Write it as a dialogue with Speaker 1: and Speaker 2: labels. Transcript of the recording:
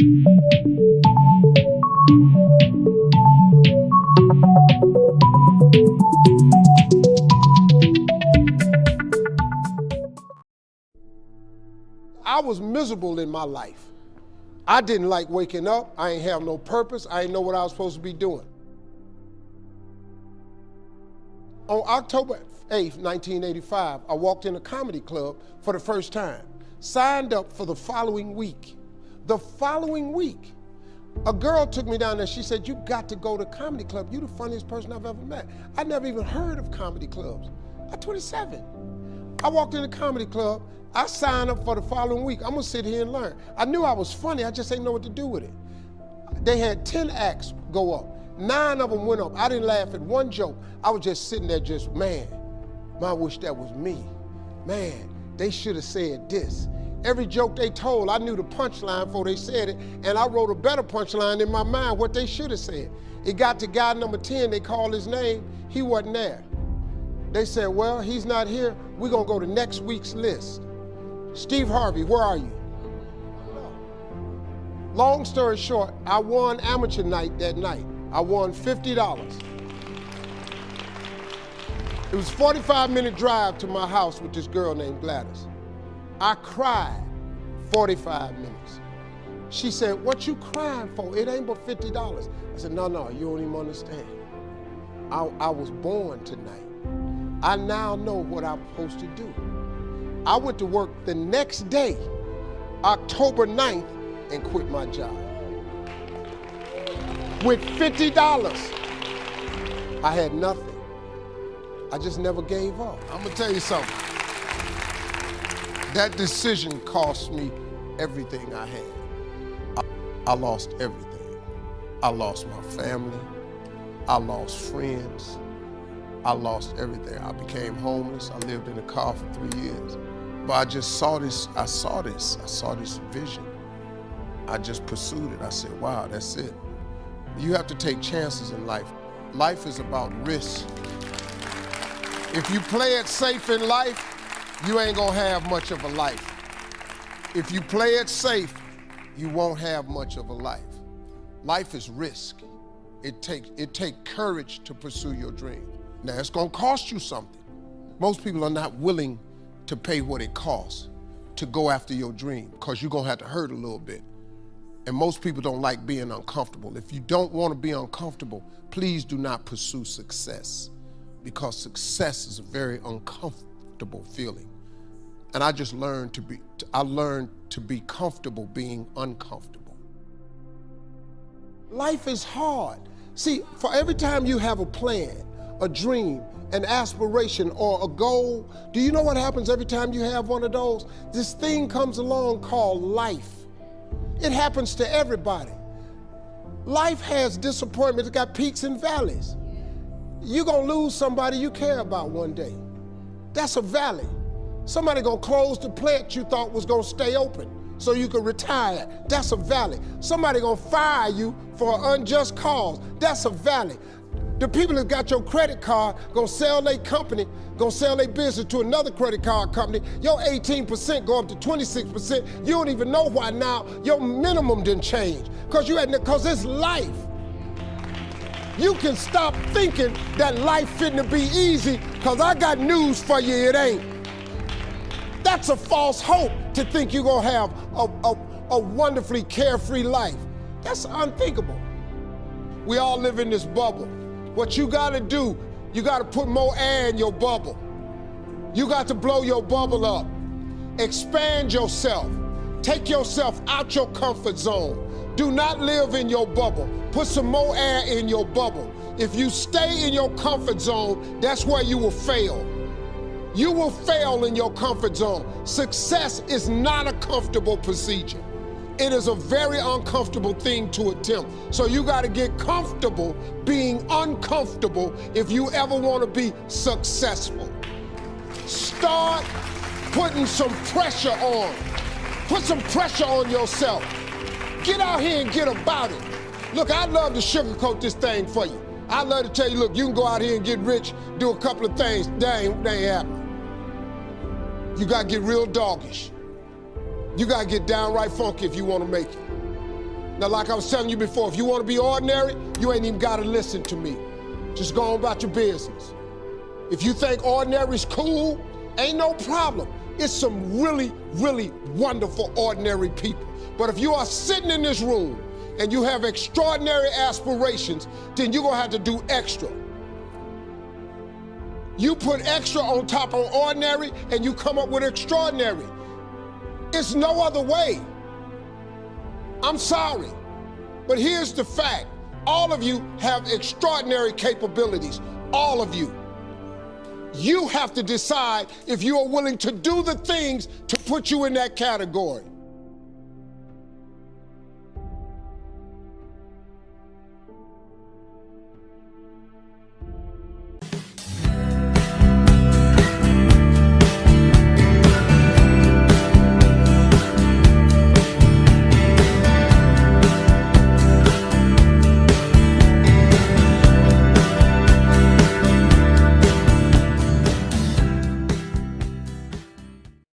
Speaker 1: I was miserable in my life. I didn't like waking up. I ain't have no purpose. I didn't know what I was supposed to be doing. On October 8th, 1985, I walked in a comedy club for the first time. Signed up for the following week. The following week, a girl took me down there. She said, "You got to go to comedy club. You're the funniest person I've ever met." I never even heard of comedy clubs. I'm 27. I walked in the comedy club. I signed up for the following week. I'm gonna sit here and learn. I knew I was funny. I just didn't know what to do with it. They had 10 acts go up. 9 of them went up. I didn't laugh at one joke. I was just sitting there just, man, I wish that was me. Man, they should have said this. Every joke they told, I knew the punchline before they said it, and I wrote a better punchline in my mind, what they should have said. It got to guy number 10, they called his name, he wasn't there. They said, well, he's not here, we're gonna go to next week's list. Steve Harvey, where are you? Long story short, I won amateur night that night. I won $50. It was a 45-minute drive to my house with this girl named Gladys. I cried 45 minutes. She said, "What you crying for? It ain't but $50. I said, no, you don't even understand. I was born tonight. I now know what I'm supposed to do. I went to work the next day, October 9th, and quit my job. With $50, I had nothing. I just never gave up. I'm gonna tell you something. That decision cost me everything I had. I lost everything. I lost my family. I lost friends. I lost everything. I became homeless. I lived in a car for 3 years. But I just saw this, I saw this vision. I just pursued it. I said, wow, that's it. You have to take chances in life. Life is about risk. If you play it safe in life, you ain't gonna have much of a life. If you play it safe, you won't have much of a life. Life is risk. It takes courage to pursue your dream. Now, it's gonna cost you something. Most people are not willing to pay what it costs to go after your dream, because you're gonna have to hurt a little bit. And most people don't like being uncomfortable. If you don't wanna be uncomfortable, please do not pursue success, because success is a very uncomfortable feeling. And I just learned to be comfortable being uncomfortable. Life is hard. See, for every time you have a plan, a dream, an aspiration, or a goal, do you know what happens every time you have one of those? This thing comes along called life. It happens to everybody. Life has disappointments, it's got peaks and valleys. You're gonna lose somebody you care about one day. That's a valley. Somebody gonna close the plant you thought was gonna stay open so you could retire. That's a valley. Somebody gonna fire you for an unjust cause. That's a valley. The people that got your credit card gonna sell their company, gonna sell their business to another credit card company. Your 18% go up to 26%. You don't even know why now your minimum didn't change. Because it's life. You can stop thinking that life fitting to be easy, because I got news for you, it ain't. That's a false hope to think you're gonna have a wonderfully carefree life. That's unthinkable. We all live in this bubble. What you gotta do, you gotta put more air in your bubble. You got to blow your bubble up. Expand yourself. Take yourself out your comfort zone. Do not live in your bubble. Put some more air in your bubble. If you stay in your comfort zone, that's where you will fail. You will fail in your comfort zone. Success is not a comfortable procedure. It is a very uncomfortable thing to attempt. So you gotta get comfortable being uncomfortable if you ever wanna be successful. Start putting some pressure on. Put some pressure on yourself. Get out here and get about it. Look, I'd love to sugarcoat this thing for you. I'd love to tell you, look, you can go out here and get rich, do a couple of things. That ain't happening. You gotta get real doggish. You gotta get downright funky if you wanna make it. Now, like I was telling you before, if you want to be ordinary, you ain't even got to listen to me. Just go on about your business. If you think ordinary is cool, ain't no problem. It's some really, really wonderful ordinary people. But if you are sitting in this room and you have extraordinary aspirations, then you're gonna have to do extra. You put extra on top of ordinary and you come up with extraordinary. It's no other way. I'm sorry, but here's the fact. All of you have extraordinary capabilities, all of you. You have to decide if you are willing to do the things to put you in that category.